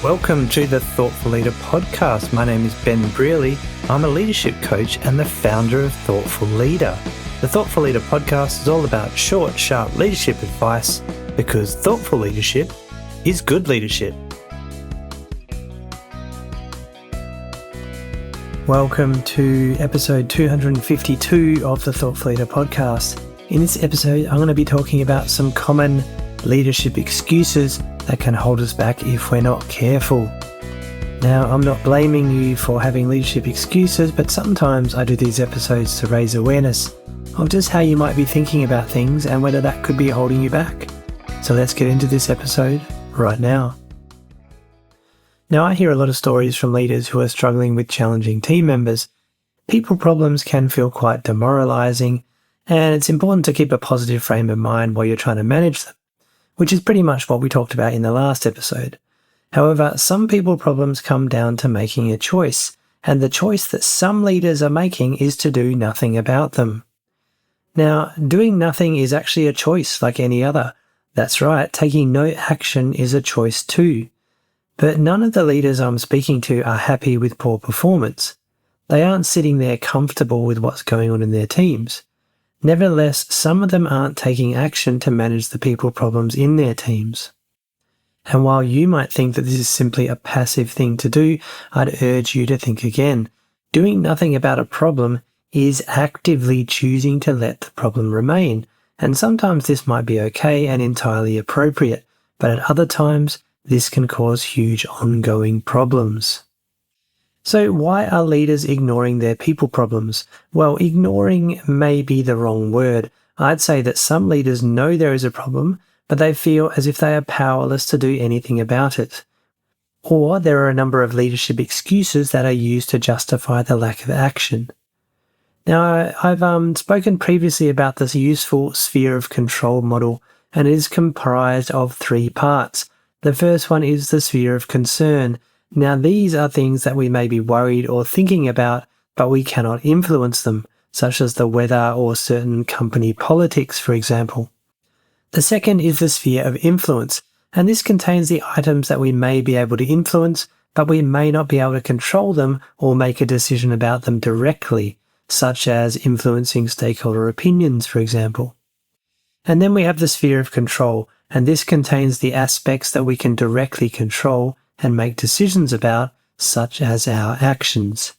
Welcome to the Thoughtful Leader podcast. My name is Ben Brearley. I'm a leadership coach and the founder of Thoughtful Leader. The Thoughtful Leader podcast is all about short, sharp leadership advice because thoughtful leadership is good leadership. Welcome to episode 252 of the Thoughtful Leader podcast. In this episode, I'm going to be talking about some common leadership excuses that can hold us back if we're not careful. Now, I'm not blaming you for having leadership excuses, but sometimes I do these episodes to raise awareness of just how you might be thinking about things and whether that could be holding you back. So let's get into this episode right now. Now, I hear a lot of stories from leaders who are struggling with challenging team members. People problems can feel quite demoralizing, and it's important to keep a positive frame of mind while you're trying to manage them, which is pretty much what we talked about in the last episode. However, some people problems come down to making a choice, and the choice that some leaders are making is to do nothing about them. Now, doing nothing is actually a choice like any other. That's right, taking no action is a choice too. But none of the leaders I'm speaking to are happy with poor performance. They aren't sitting there comfortable with what's going on in their teams. Nevertheless, some of them aren't taking action to manage the people problems in their teams. And while you might think that this is simply a passive thing to do, I'd urge you to think again. Doing nothing about a problem is actively choosing to let the problem remain. And sometimes this might be okay and entirely appropriate, but at other times, this can cause huge ongoing problems. So why are leaders ignoring their people problems? Well, ignoring may be the wrong word. I'd say that some leaders know there is a problem, but they feel as if they are powerless to do anything about it. Or there are a number of leadership excuses that are used to justify the lack of action. Now, I've spoken previously about this useful sphere of control model, and it is comprised of three parts. The first one is the sphere of concern. Now, these are things that we may be worried or thinking about, but we cannot influence them, such as the weather or certain company politics, for example. The second is the sphere of influence, and this contains the items that we may be able to influence, but we may not be able to control them or make a decision about them directly, such as influencing stakeholder opinions, for example. And then we have the sphere of control, and this contains the aspects that we can directly control and make decisions about, such as our actions.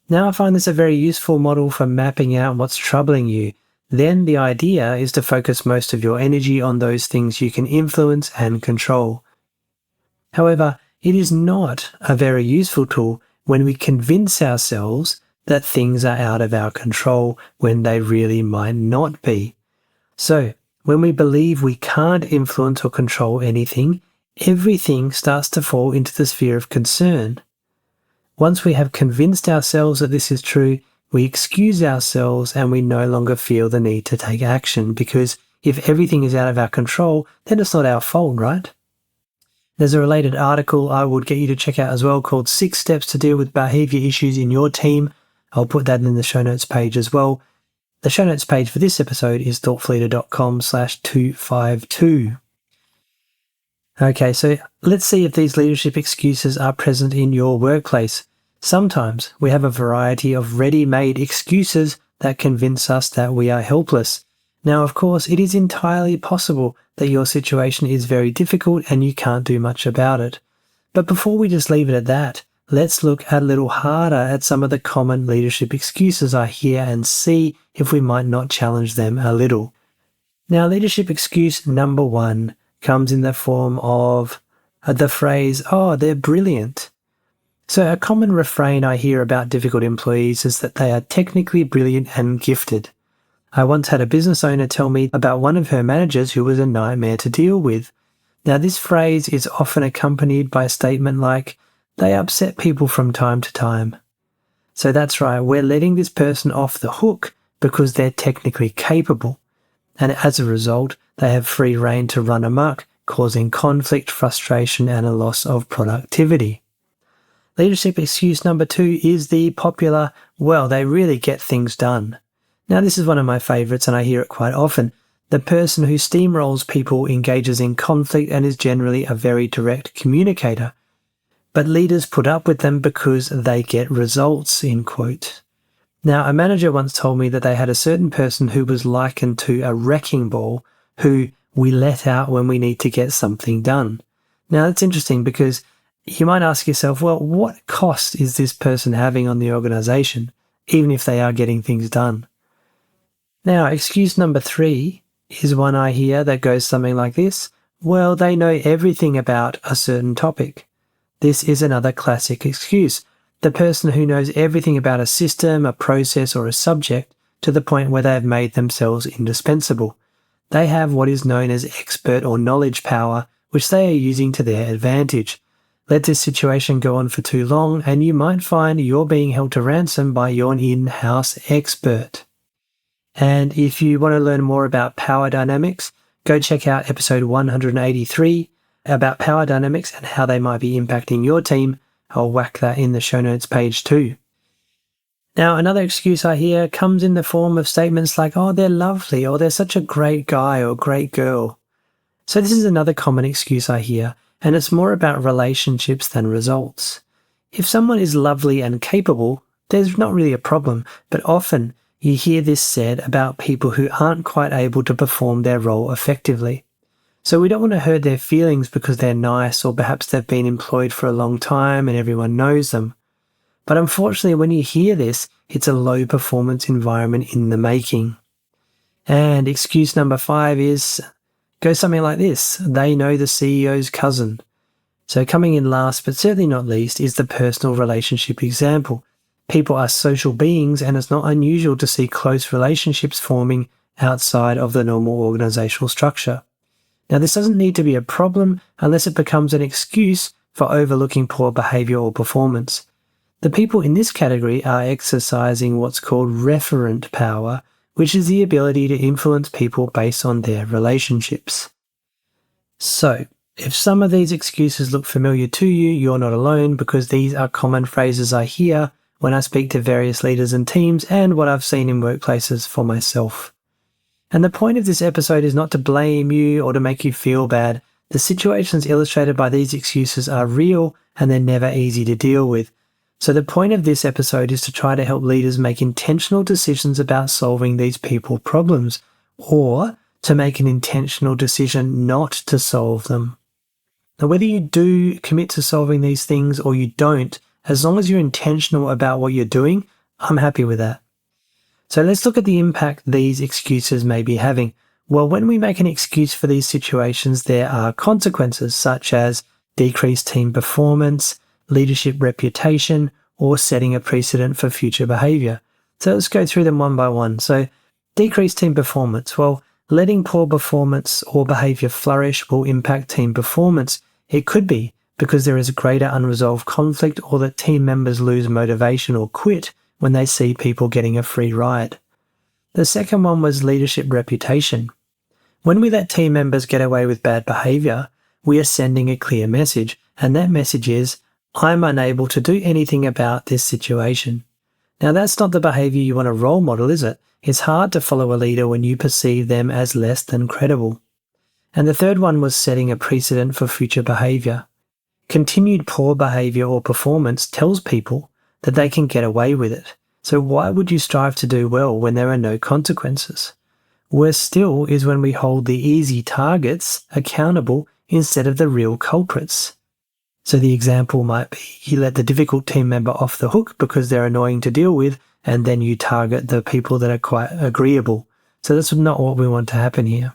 Now, I find this a very useful model for mapping out what's troubling you. Then the idea is to focus most of your energy on those things you can influence and control. However, it is not a very useful tool when we convince ourselves that things are out of our control when they really might not be. So, when we believe we can't influence or control anything, everything starts to fall into the sphere of concern. Once we have convinced ourselves that this is true, we excuse ourselves and we no longer feel the need to take action, because if everything is out of our control, then it's not our fault, right? There's a related article I would get you to check out as well called 6 Steps to Deal with Behaviour Issues in Your Team. I'll put that in the show notes page as well. The show notes page for this episode is thoughtfulleader.com/252. Okay, so let's see if these leadership excuses are present in your workplace. Sometimes we have a variety of ready-made excuses that convince us that we are helpless. Now, of course, it is entirely possible that your situation is very difficult and you can't do much about it. But before we just leave it at that, let's look a little harder at some of the common leadership excuses I hear and see if we might not challenge them a little. Now, leadership excuse number 1 comes in the form of the phrase, "Oh, they're brilliant." So a common refrain I hear about difficult employees is that they are technically brilliant and gifted. I once had a business owner tell me about one of her managers who was a nightmare to deal with. Now, this phrase is often accompanied by a statement like, "They upset people from time to time." So that's right, we're letting this person off the hook because they're technically capable. And as a result, they have free rein to run amok, causing conflict, frustration, and a loss of productivity. Leadership excuse number 2 is the popular, "Well, they really get things done." Now, this is one of my favorites and I hear it quite often. The person who steamrolls people engages in conflict and is generally a very direct communicator. but leaders put up with them because they get results, end quote. Now, a manager once told me that they had a certain person who was likened to a wrecking ball who we let out when we need to get something done. Now, that's interesting because you might ask yourself, well, what cost is this person having on the organisation, even if they are getting things done? Now, excuse number 3 is one I hear that goes something like this. Well, they know everything about a certain topic. This is another classic excuse. The person who knows everything about a system, a process, or a subject to the point where they have made themselves indispensable. They have what is known as expert or knowledge power, which they are using to their advantage. Let this situation go on for too long, and you might find you're being held to ransom by your in-house expert. And if you want to learn more about power dynamics, go check out episode 183 about power dynamics and how they might be impacting your team. I'll whack that in the show notes page too. Now, another excuse I hear comes in the form of statements like, oh, they're lovely, or they're such a great guy or great girl. So this is another common excuse I hear, and it's more about relationships than results. If someone is lovely and capable, there's not really a problem, but often you hear this said about people who aren't quite able to perform their role effectively. So we don't want to hurt their feelings because they're nice, or perhaps they've been employed for a long time and everyone knows them. But unfortunately, when you hear this, it's a low performance environment in the making. And excuse number 5 goes something like this. They know the CEO's cousin. So coming in last, but certainly not least, is the personal relationship example. People are social beings, and it's not unusual to see close relationships forming outside of the normal organizational structure. Now, this doesn't need to be a problem unless it becomes an excuse for overlooking poor behaviour or performance. The people in this category are exercising what's called referent power, which is the ability to influence people based on their relationships. So, if some of these excuses look familiar to you, you're not alone, because these are common phrases I hear when I speak to various leaders and teams, and what I've seen in workplaces for myself. And the point of this episode is not to blame you or to make you feel bad. The situations illustrated by these excuses are real, and they're never easy to deal with. So the point of this episode is to try to help leaders make intentional decisions about solving these people problems, or to make an intentional decision not to solve them. Now, whether you do commit to solving these things or you don't, as long as you're intentional about what you're doing, I'm happy with that. So let's look at the impact these excuses may be having. Well, when we make an excuse for these situations, there are consequences such as decreased team performance, leadership reputation, or setting a precedent for future behaviour. So let's go through them one by one. So decreased team performance. Well, letting poor performance or behaviour flourish will impact team performance. It could be because there is a greater unresolved conflict, or that team members lose motivation or quit when they see people getting a free ride. The second one was leadership reputation. When we let team members get away with bad behaviour, we are sending a clear message, and that message is, I'm unable to do anything about this situation. Now, that's not the behaviour you want to role model, is it? It's hard to follow a leader when you perceive them as less than credible. And the third one was setting a precedent for future behaviour. Continued poor behaviour or performance tells people that they can get away with it. So why would you strive to do well when there are no consequences? Worse still is when we hold the easy targets accountable instead of the real culprits. So the example might be you let the difficult team member off the hook because they're annoying to deal with, and then you target the people that are quite agreeable. So that's not what we want to happen here.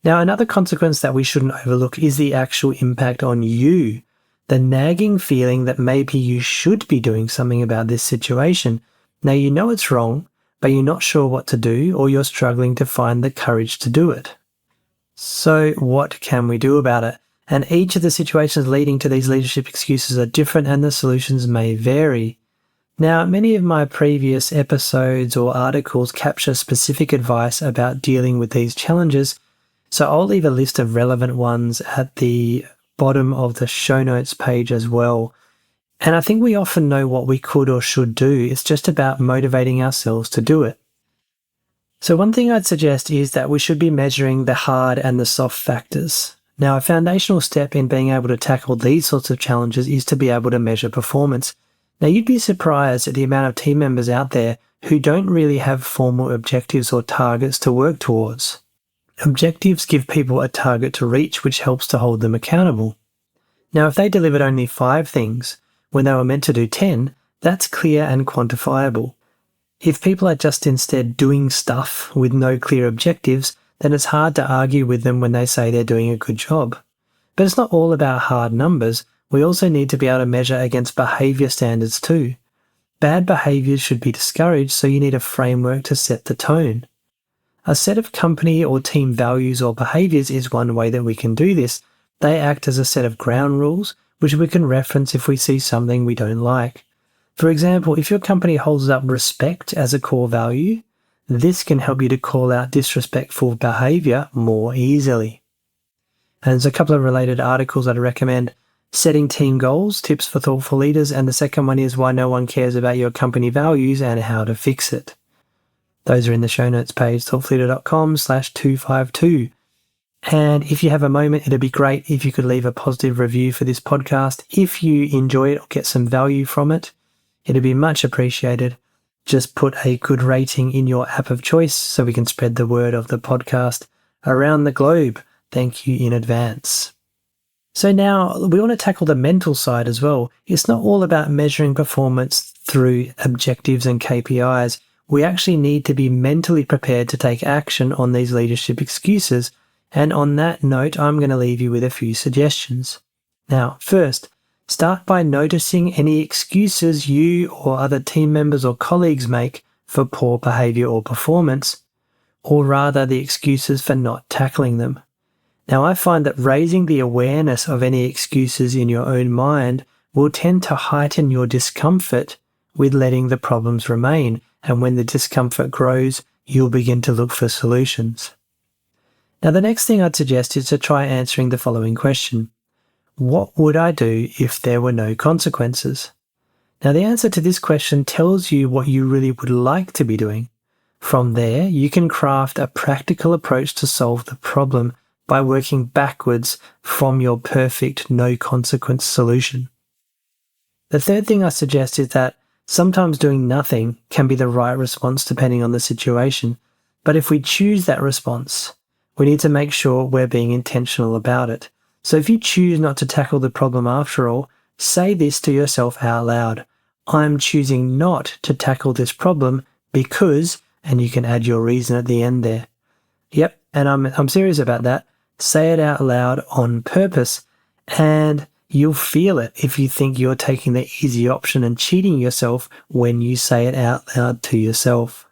Now, another consequence that we shouldn't overlook is the actual impact on you. The nagging feeling that maybe you should be doing something about this situation. Now, you know it's wrong, but you're not sure what to do, or you're struggling to find the courage to do it. So what can we do about it? And each of the situations leading to these leadership excuses are different, and the solutions may vary. Now, many of my previous episodes or articles capture specific advice about dealing with these challenges, so I'll leave a list of relevant ones at the bottom of the show notes page as well. And I think we often know what we could or should do. It's just about motivating ourselves to do it. So one thing I'd suggest is that we should be measuring the hard and the soft factors. Now, a foundational step in being able to tackle these sorts of challenges is to be able to measure performance. Now, you'd be surprised at the amount of team members out there who don't really have formal objectives or targets to work towards. Objectives give people a target to reach, which helps to hold them accountable. Now, if they delivered only 5 things when they were meant to do 10, that's clear and quantifiable. If people are just instead doing stuff with no clear objectives, then it's hard to argue with them when they say they're doing a good job. But it's not all about hard numbers. We also need to be able to measure against behaviour standards too. Bad behaviours should be discouraged, so you need a framework to set the tone. A set of company or team values or behaviours is one way that we can do this. They act as a set of ground rules, which we can reference if we see something we don't like. For example, if your company holds up respect as a core value, this can help you to call out disrespectful behaviour more easily. And there's a couple of related articles I'd recommend. Setting team goals, tips for thoughtful leaders, and the second one is why no one cares about your company values and how to fix it. Those are in the show notes page, thoughtfulleader.com/252. And if you have a moment, it'd be great if you could leave a positive review for this podcast. If you enjoy it or get some value from it, it'd be much appreciated. Just put a good rating in your app of choice so we can spread the word of the podcast around the globe. Thank you in advance. So now we want to tackle the mental side as well. It's not all about measuring performance through objectives and KPIs. We actually need to be mentally prepared to take action on these leadership excuses. And on that note, I'm going to leave you with a few suggestions. Now, first, start by noticing any excuses you or other team members or colleagues make for poor behaviour or performance, or rather the excuses for not tackling them. Now, I find that raising the awareness of any excuses in your own mind will tend to heighten your discomfort with letting the problems remain, and when the discomfort grows, you'll begin to look for solutions. Now, the next thing I'd suggest is to try answering the following question. What would I do if there were no consequences? Now, the answer to this question tells you what you really would like to be doing. From there, you can craft a practical approach to solve the problem by working backwards from your perfect no-consequence solution. The third thing I suggest is that sometimes doing nothing can be the right response depending on the situation, but if we choose that response, we need to make sure we're being intentional about it. So if you choose not to tackle the problem after all, say this to yourself out loud. I'm choosing not to tackle this problem because, and you can add your reason at the end there. Yep, and I'm serious about that. Say it out loud on purpose, and you'll feel it if you think you're taking the easy option and cheating yourself when you say it out loud to yourself.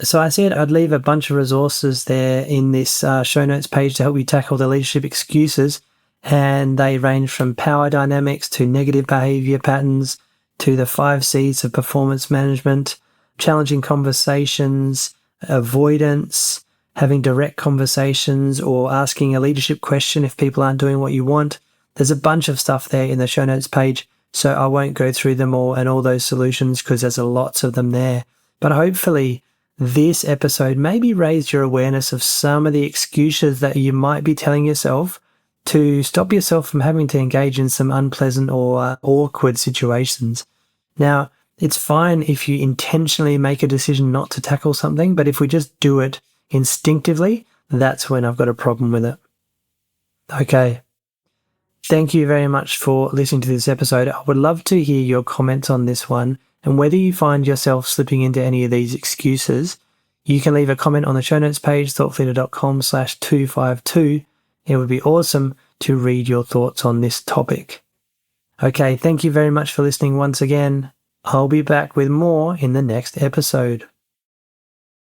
So I said I'd leave a bunch of resources there in this show notes page to help you tackle the leadership excuses, and they range from power dynamics to negative behaviour patterns to the 5 C's of performance management, challenging conversations, avoidance, having direct conversations, or asking a leadership question if people aren't doing what you want. There's a bunch of stuff there in the show notes page, so I won't go through them all and all those solutions because there's lots of them there. But hopefully this episode maybe raised your awareness of some of the excuses that you might be telling yourself to stop yourself from having to engage in some unpleasant or awkward situations. Now, it's fine if you intentionally make a decision not to tackle something, but if we just do it instinctively, that's when I've got a problem with it. Okay. Thank you very much for listening to this episode. I would love to hear your comments on this one, and whether you find yourself slipping into any of these excuses. You can leave a comment on the show notes page, thoughtleader.com/252. It would be awesome to read your thoughts on this topic. Okay, thank you very much for listening once again. I'll be back with more in the next episode.